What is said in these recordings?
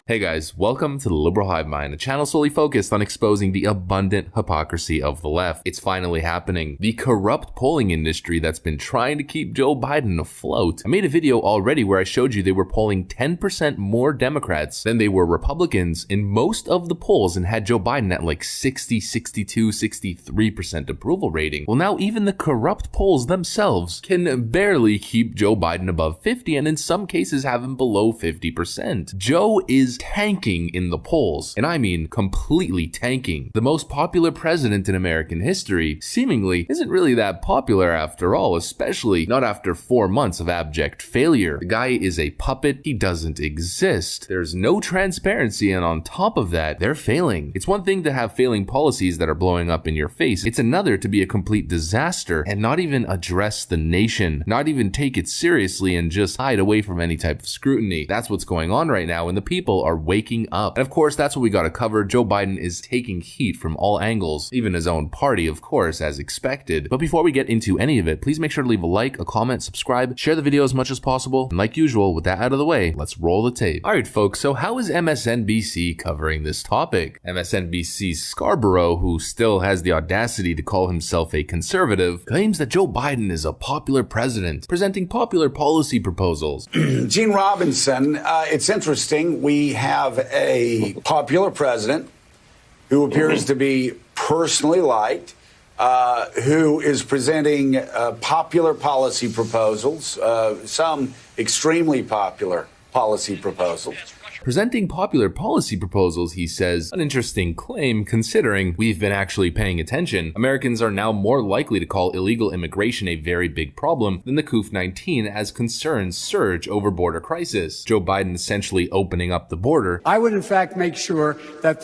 Hey guys, welcome to the Liberal Hive Mind, a channel solely focused on exposing the abundant hypocrisy of the left. It's finally happening. The corrupt polling industry that's been trying to keep Joe Biden afloat. I made a video already where I showed you they were polling 10% more Democrats than they were Republicans in most of the polls and had Joe Biden at like 60, 62, 63% approval rating. Well, now even the corrupt polls themselves can barely keep Joe Biden above 50 and in some cases have him below 50%. Joe is tanking in the polls, and I mean completely tanking. The most popular president in American history seemingly isn't really that popular after all, especially not after 4 months of abject failure. The guy is a puppet. He doesn't exist. There's no transparency, and on top of that, they're failing. It's one thing to have failing policies that are blowing up in your face. It's another to be a complete disaster and not even address the nation, not even take it seriously and just hide away from any type of scrutiny. That's what's going on right now, and the people are waking up. And of course, that's what we gotta cover. Joe Biden is taking heat from all angles, even his own party, of course, as expected. But before we get into any of it, please make sure to leave a like, a comment, subscribe, share the video as much as possible. And like usual, with that out of the way, let's roll the tape. All right, folks, so how is MSNBC covering this topic? MSNBC's Scarborough, who still has the audacity to call himself a conservative, claims that Joe Biden is a popular president, presenting popular policy proposals. Gene Robinson, it's interesting. We have a popular president who appears to be personally liked, who is presenting popular policy proposals, some extremely popular policy proposals. Presenting popular policy proposals, he says, an interesting claim considering we've been actually paying attention. Americans are now more likely to call illegal immigration a very big problem than the COVID-19 as concerns surge over border crisis. Joe Biden essentially opening up the border. I would in fact make sure that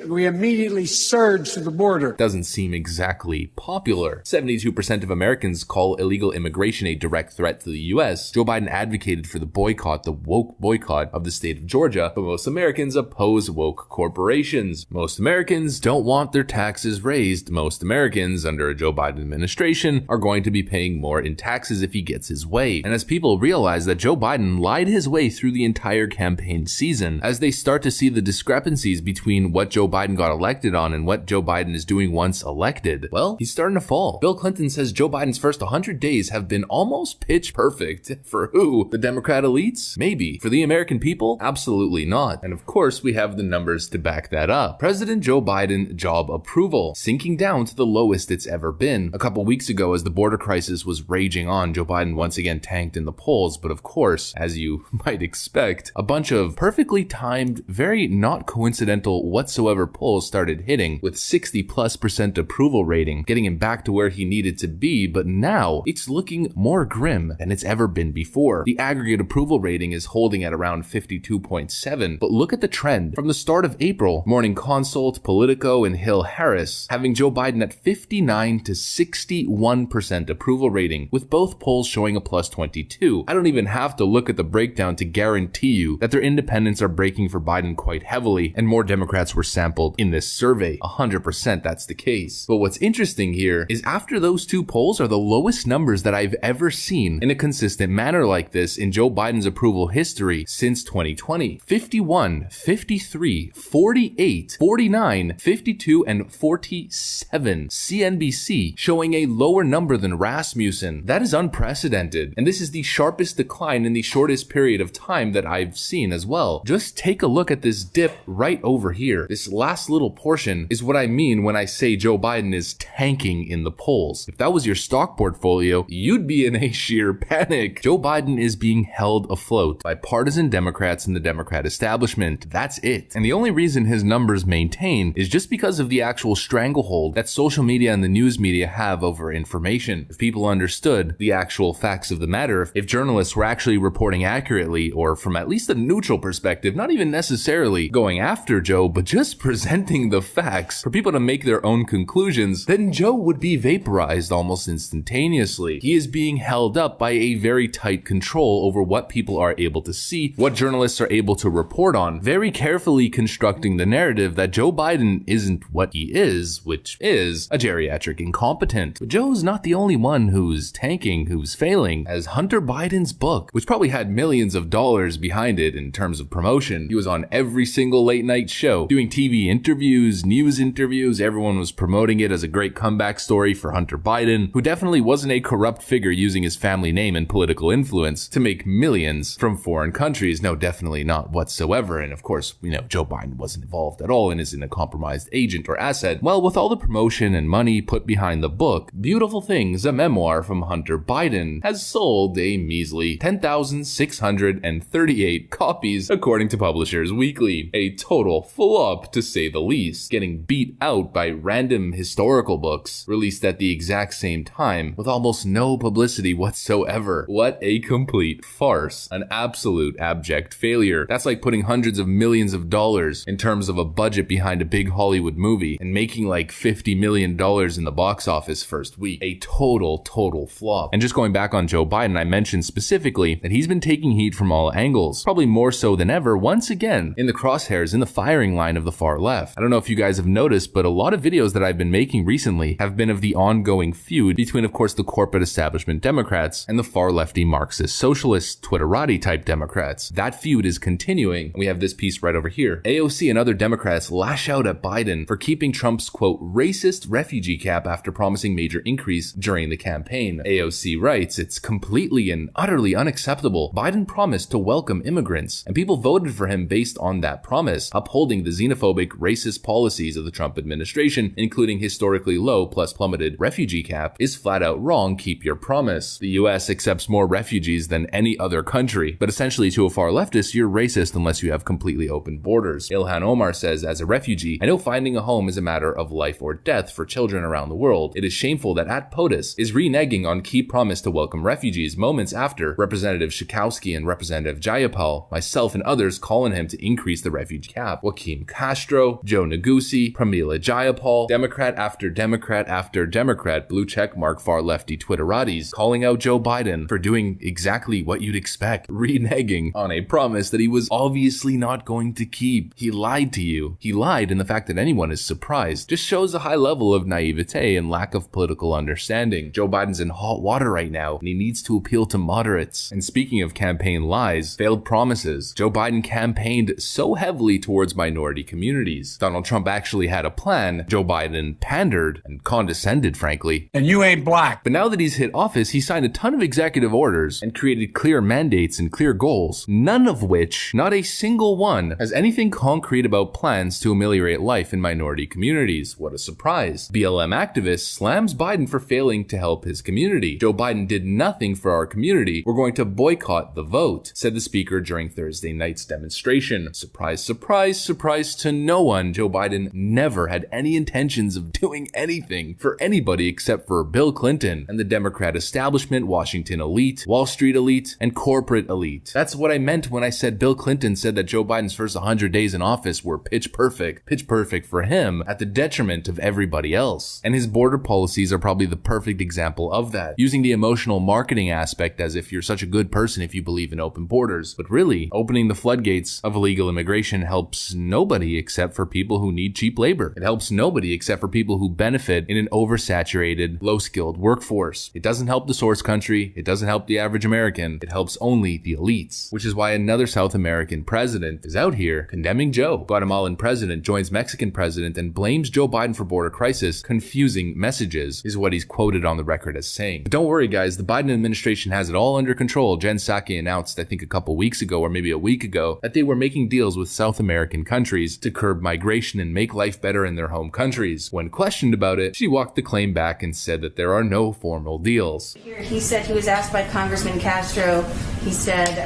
we immediately surge to the border. Doesn't seem exactly popular. 72% of Americans call illegal immigration a direct threat to the US. Joe Biden advocated for the boycott, the woke boycott of the state of Georgia, but most Americans oppose woke corporations. Most Americans don't want their taxes raised. Most Americans under a Joe Biden administration are going to be paying more in taxes if he gets his way. And as people realize that Joe Biden lied his way through the entire campaign season, as they start to see the discrepancies between what Joe Biden got elected on and what Joe Biden is doing once elected, well, he's starting to fall. Bill Clinton says Joe Biden's first 100 days have been almost pitch perfect. For who? The Democrat elites? Maybe. For the American people? Absolutely not. And of course, we have the numbers to back that up. President Joe Biden job approval sinking down to the lowest it's ever been. A couple weeks ago, as the border crisis was raging on, Joe Biden once again tanked in the polls. But of course, as you might expect, a bunch of perfectly timed, very not coincidental whatsoever polls started hitting with 60+% approval rating, getting him back to where he needed to be. But now it's looking more grim than it's ever been before. The aggregate approval rating is holding at around 52.7, but look at the trend. From the start of April, Morning Consult, Politico, and Hill Harris having Joe Biden at 59 to 61% approval rating, with both polls showing a +22. I don't even have to look at the breakdown to guarantee you that their independents are breaking for Biden quite heavily, and more Democrats were sampled in this survey. 100% that's the case. But what's interesting here is after those two polls are the lowest numbers that I've ever seen in a consistent manner like this in Joe Biden's approval history since 2020. 51, 53, 48, 49, 52, and 47. CNBC showing a lower number than Rasmussen. That is unprecedented. And this is the sharpest decline in the shortest period of time that I've seen as well. Just take a look at this dip right over here. This last little portion is what I mean when I say Joe Biden is tanking in the polls. If that was your stock portfolio, you'd be in a sheer panic. Joe Biden is being held afloat by partisan Democrats in the Democrat establishment. That's it. And the only reason his numbers maintain is just because of the actual stranglehold that social media and the news media have over information. If people understood the actual facts of the matter, if journalists were actually reporting accurately or from at least a neutral perspective, not even necessarily going after Joe, but just presenting the facts for people to make their own conclusions, then Joe would be vaporized almost instantaneously. He is being held up by a very tight control over what people are able to see, what journalists are able to report on, very carefully constructing the narrative that Joe Biden isn't what he is, which is a geriatric incompetent. But Joe's not the only one who's tanking, who's failing, as Hunter Biden's book, which probably had millions of dollars behind it in terms of promotion. He was on every single late night show, doing TV interviews, news interviews. Everyone was promoting it as a great comeback story for Hunter Biden, who definitely wasn't a corrupt figure using his family name and political influence to make millions from foreign countries. No, definitely not whatsoever. And of course, Joe Biden wasn't involved at all and isn't a compromised agent or asset. Well, with all the promotion and money put behind the book, Beautiful Things, a memoir from Hunter Biden, has sold a measly 10,638 copies according to Publishers Weekly. A total flop to say the least, getting beat out by random historical books released at the exact same time with almost no publicity whatsoever. What a complete farce. An absolute abject failure. That's like putting hundreds of millions of dollars in terms of a budget behind a big Hollywood movie and making like $50 million in the box office first week. A total flop. And just going back on Joe Biden, I mentioned specifically that he's been taking heat from all angles, probably more so than ever, once again in the crosshairs, in the firing line of the far left. I don't know if you guys have noticed, but a lot of videos that I've been making recently have been of the ongoing feud between, of course, the corporate establishment Democrats and the far lefty Marxist socialist Twitterati type Democrats. That feud is continuing. We have this piece right over here. AOC and other Democrats lash out at Biden for keeping Trump's, quote, racist refugee cap after promising major increase during the campaign. AOC writes, it's completely and utterly unacceptable. Biden promised to welcome immigrants, and people voted for him based on that promise, upholding the xenophobic, racist policies of the Trump administration, including historically low plus plummeted refugee cap, is flat out wrong. Keep your promise. The US accepts more refugees than any other country, but essentially to a far leftist, you're racist unless you have completely open borders. Ilhan Omar says, as a refugee, I know finding a home is a matter of life or death for children around the world. It is shameful that at POTUS is reneging on key promise to welcome refugees moments after Representative Schakowsky and Representative Jayapal, myself and others call on him to increase the refugee cap. Joaquin Castro, Joe Negussi, Pramila Jayapal, Democrat after Democrat after Democrat, blue checkmark far lefty Twitteratis, calling out Joe Biden for doing exactly what you'd expect, reneging on a promise that he was obviously not going to keep. He lied to you. He lied, and the fact that anyone is surprised just shows a high level of naivete and lack of political understanding. Joe Biden's in hot water right now, and he needs to appeal to moderates. And speaking of campaign lies, failed promises, Joe Biden campaigned so heavily towards minority communities. Donald Trump actually had a plan. Joe Biden pandered and condescended, frankly. And you ain't black. But now that he's hit office, he signed a ton of executive orders and created clear mandates and clear goals, none of which, not a single one, has anything concrete about plans to ameliorate life in minority communities. What a surprise. BLM activist slams Biden for failing to help his community. Joe Biden did nothing for our community. We're going to boycott the vote, said the speaker during Thursday night's demonstration. Surprise, surprise, surprise to no one. Joe Biden never had any intentions of doing anything for anybody except for Bill Clinton and the Democrat establishment, Washington elite, Wall Street elite, and corporate elite. That's what I meant when I said Bill Clinton said that Joe Biden's first 100 days in office were pitch perfect for him at the detriment of everybody else. And his border policies are probably the perfect example of that, using the emotional marketing aspect as if you're such a good person if you believe in open borders. But really, opening the floodgates of illegal immigration helps nobody except for people who need cheap labor. It helps nobody except for people who benefit in an oversaturated, low-skilled workforce. It doesn't help the source country. It doesn't help the average American. It helps only the elites, which is why another South American president is out here condemning Joe. Guatemalan president joins Mexican president and blames Joe Biden for border crisis. Confusing messages is what he's quoted on the record as saying. But don't worry, guys. The Biden administration has it all under control. Jen Psaki announced, I think a couple weeks ago or maybe a week ago, that they were making deals with South American countries to curb migration and make life better in their home countries. When questioned about it, she walked the claim back and said that there are no formal deals. He said he was asked by Congressman Castro, he said,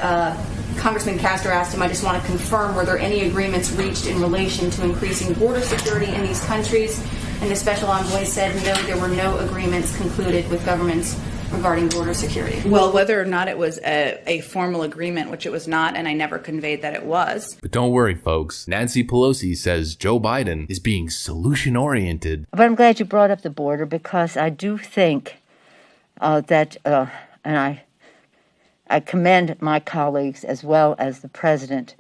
Congressman Castro asked him, I just want to confirm, were there any agreements reached in relation to increasing border security in these countries? And the special envoy said, no, there were no agreements concluded with governments regarding border security. Well, whether or not it was a formal agreement, which it was not, and I never conveyed that it was. But don't worry, folks. Nancy Pelosi says Joe Biden is being solution-oriented. But I'm glad you brought up the border, because I do think that, and I commend my colleagues as well as the president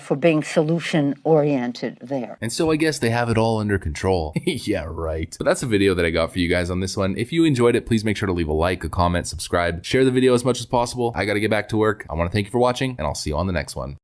for being solution-oriented there. And so I guess they have it all under control. Yeah, right. But that's a video that I got for you guys on this one. If you enjoyed it, please make sure to leave a like, a comment, subscribe, share the video as much as possible. I gotta get back to work. I want to thank you for watching, and I'll see you on the next one.